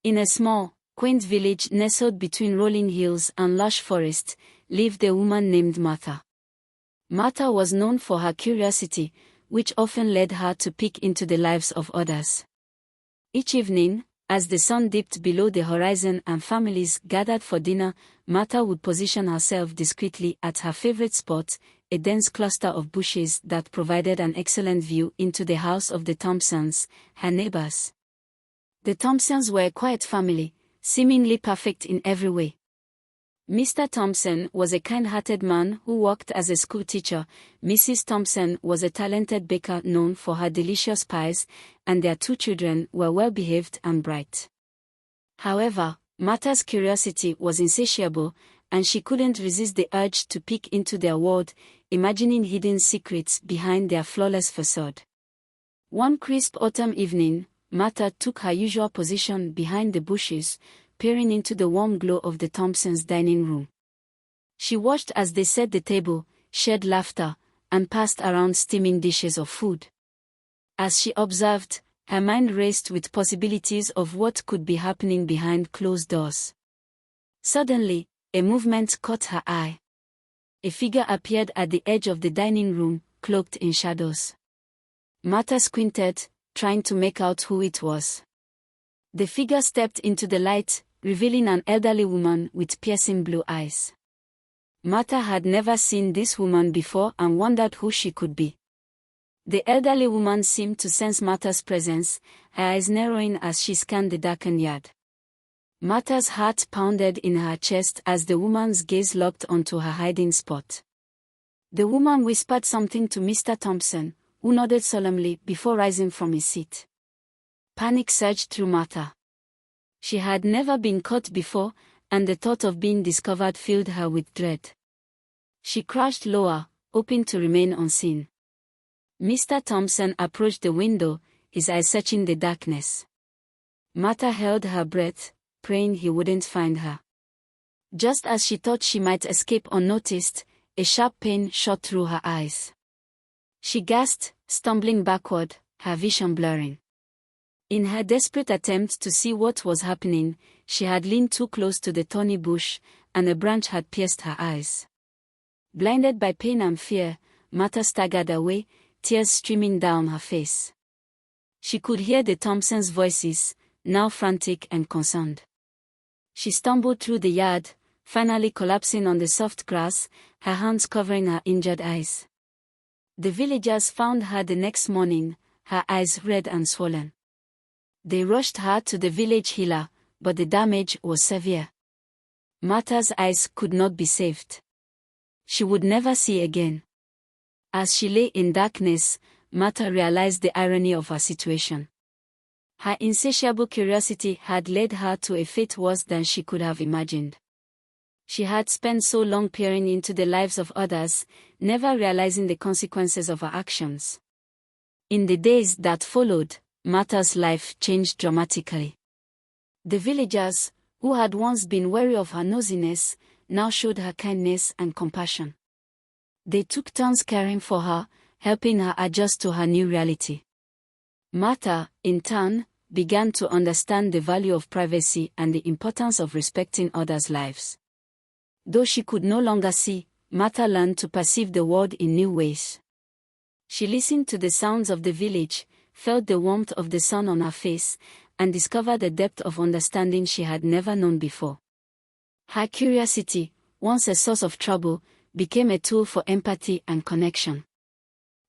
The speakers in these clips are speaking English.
In a small, quaint village nestled between rolling hills and lush forest, lived a woman named Martha. Martha was known for her curiosity, which often led her to peek into the lives of others. Each evening, as the sun dipped below the horizon and families gathered for dinner, Martha would position herself discreetly at her favorite spot, a dense cluster of bushes that provided an excellent view into the house of the Thompsons, her neighbors. The Thompsons were a quiet family, seemingly perfect in every way. Mr. Thompson was a kind-hearted man who worked as a schoolteacher. Mrs. Thompson was a talented baker known for her delicious pies, and their 2 children were well-behaved and bright. However, Martha's curiosity was insatiable, and she couldn't resist the urge to peek into their world, imagining hidden secrets behind their flawless facade. One crisp autumn evening, Martha took her usual position behind the bushes, peering into the warm glow of the Thompsons' dining room. She watched as they set the table, shared laughter, and passed around steaming dishes of food. As she observed, her mind raced with possibilities of what could be happening behind closed doors. Suddenly, a movement caught her eye. A figure appeared at the edge of the dining room, cloaked in shadows. Martha squinted, trying to make out who it was. The figure stepped into the light, revealing an elderly woman with piercing blue eyes. Martha had never seen this woman before and wondered who she could be. The elderly woman seemed to sense Martha's presence, her eyes narrowing as she scanned the darkened yard. Martha's heart pounded in her chest as the woman's gaze locked onto her hiding spot. The woman whispered something to Mr. Thompson, who nodded solemnly before rising from his seat. Panic surged through Martha. She had never been caught before, and the thought of being discovered filled her with dread. She crouched lower, hoping to remain unseen. Mr. Thompson approached the window, his eyes searching the darkness. Martha held her breath, praying he wouldn't find her. Just as she thought she might escape unnoticed, a sharp pain shot through her eyes. She gasped, stumbling backward, her vision blurring. In her desperate attempt to see what was happening, she had leaned too close to the thorny bush, and a branch had pierced her eyes. Blinded by pain and fear, Martha staggered away, tears streaming down her face. She could hear the Thompsons' voices, now frantic and concerned. She stumbled through the yard, finally collapsing on the soft grass, her hands covering her injured eyes. The villagers found her the next morning, her eyes red and swollen. They rushed her to the village healer, but the damage was severe. Martha's eyes could not be saved. She would never see again. As she lay in darkness, Martha realized the irony of her situation. Her insatiable curiosity had led her to a fate worse than she could have imagined. She had spent so long peering into the lives of others, never realizing the consequences of her actions. In the days that followed, Martha's life changed dramatically. The villagers, who had once been wary of her nosiness, now showed her kindness and compassion. They took turns caring for her, helping her adjust to her new reality. Martha, in turn, began to understand the value of privacy and the importance of respecting others' lives. Though she could no longer see, Martha learned to perceive the world in new ways. She listened to the sounds of the village, felt the warmth of the sun on her face, and discovered a depth of understanding she had never known before. Her curiosity, once a source of trouble, became a tool for empathy and connection.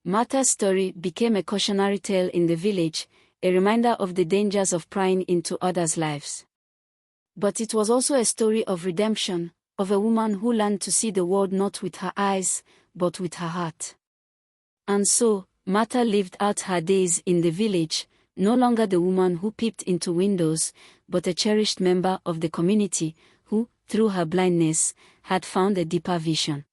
Martha's story became a cautionary tale in the village, a reminder of the dangers of prying into others' lives. But it was also a story of redemption, of a woman who learned to see the world not with her eyes, but with her heart. And so, Martha lived out her days in the village, no longer the woman who peeped into windows, but a cherished member of the community who, through her blindness, had found a deeper vision.